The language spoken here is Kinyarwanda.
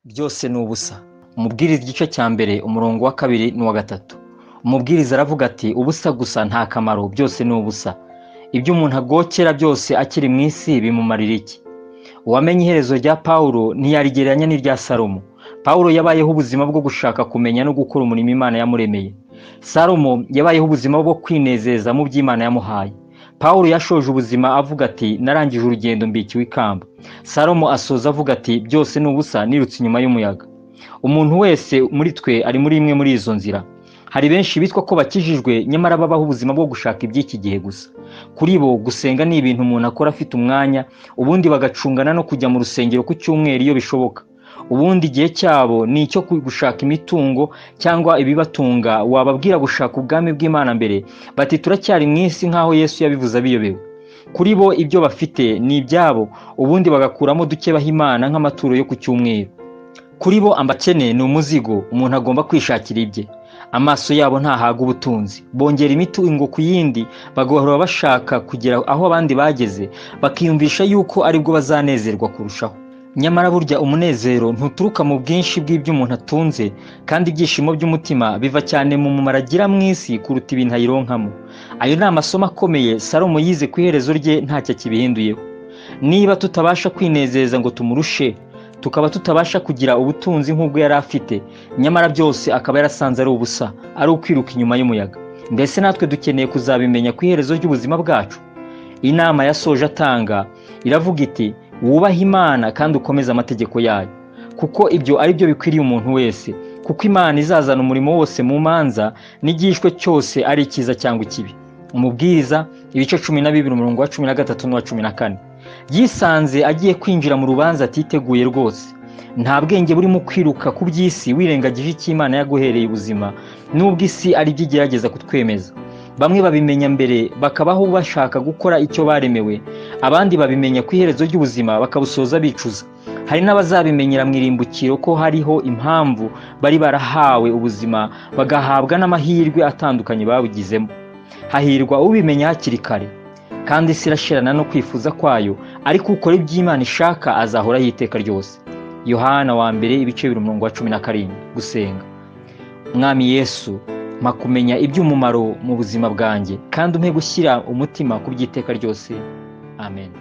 byose ni ubusa. Umubwiriza igice cya mbere umurongo wa 2 n'uwa 3. Umubwiriza aravuga ati ubusa gusa nta kamaro, byose ni ubusa. Ibyo umuntu agokera byose akiri mu isi bimumarira iki? Uwamenye iherezo rya Pawulo ntiyarigereranya n'irya Salomo. Pawulo yabayeho ubuzima bwo gushaka kumenya no gukora umurimo Imana yamuremeye. Salomo yabayeho ubuzima bwo kwinezeza mu by'Imana yamuhaye. Pawulo yashoje ubuzima avuga ati narangije urugendo mbikiwe ikamba. Salomo asoza avuga ati byose ni ubusa nirutse inyuma y'umuyaga. Umuntu wese muri twe ari muri imwe muri izo nzira. Hari benshi bitwa ko bakijijwe nyamara babaho ubuzima bwo gushaka iby'iki gihe gusa. Kuri bo gusenga ni ibintu umuntu akora afite umwanya, ubundi bagacungana no kujya mu rusengero ku cyumweru iyo bishoboka. Ubundi igihe cyabo ni icyo gushaka imitungo cyangwa ibibatunga. Wababwira gushaka ubwami bw'Imana mbere bati turacyari mu isi nk'aho Yesu yabivuze abiyobewe. Kuri bo ibyo bafite ni ibyabo, ubundi bagakuramo duke baha Imana nk'amaturo yo ku cyumweru. Kuri bo ambakene ni umuzigo umuntu agomba kwishakira ibye. Amaso yabo ntahaga ubutunzi, bongera imitungo ku yindi, bagahora bashaka kugera aho abandi bageze, bakiyumvisha yuko aribwo bazanezerwa kurushaho. Nyamara burya umunezero ntuturuka mu bwinshi bw'ibyo umuntu atunze, kandi ibyishimo by'umutima biva cyane mu mumaro agira mu isi kuruta ibintu ayironkamo. Ayo ni amasomo akomeye Salomo yize ku iherezo rye ntacyo akibihinduyeho. Niba tutabasha kwinezeza ngo tumurushe, tukaba tutabasha kugira ubutunzi nk'ubwo yari afite, nyamara byose akaba yarasanze ari ubusa, ari ukwiruka inyuma y'umuyaga. Mbese natwe dukeneye kuzabimenya ku iherezo ry'ubuzima bwacu. Inama yasoje atanga iravuga iti wubahe Imana kandi ukomeze amategeko yayo, kuko ibyo ari byo bikwiriye umuntu wese, kuko Imana izazana umurimo wose mu manza n'igishwe cyose ari icyiza cyangwa ikibi. Umubwiriza ibice 12 umurongo wa 13 n'uwa 14. Yisanze agiye kwinjira mu rubanza atiteguye rwose. Nta bwenge burimo kwiruka ku by'isi wirengagije icyo Imana yaguhereye ubuzima, nubwo isi ari byo igerageza kutwemeza. Bamwe babimenya mbere bakabaho bashaka gukora icyo baremewe, abandi babimenya ku iherezo ry'ubuzima bakabusoza bicuza. Hari n'abazabimenyera mu irimbukiro ko hariho impamvu bari barahawe ubuzima, bagahabwa n'amahirwe atandukanye babugizemo. Hahirwa ubimenya hakiri kare, kandi isi irashirana no kwifuza kwayo, ariko ukora iby'Imana ishaka azahora yiteka ryose. Yohana wa mbere ibice 17. Gusenga. Mwami Yesu, mpa kumenya iby'umumaro mu buzima bwanjye, kandi umpe gushyira umutima ku by'iteka ryose. Amen.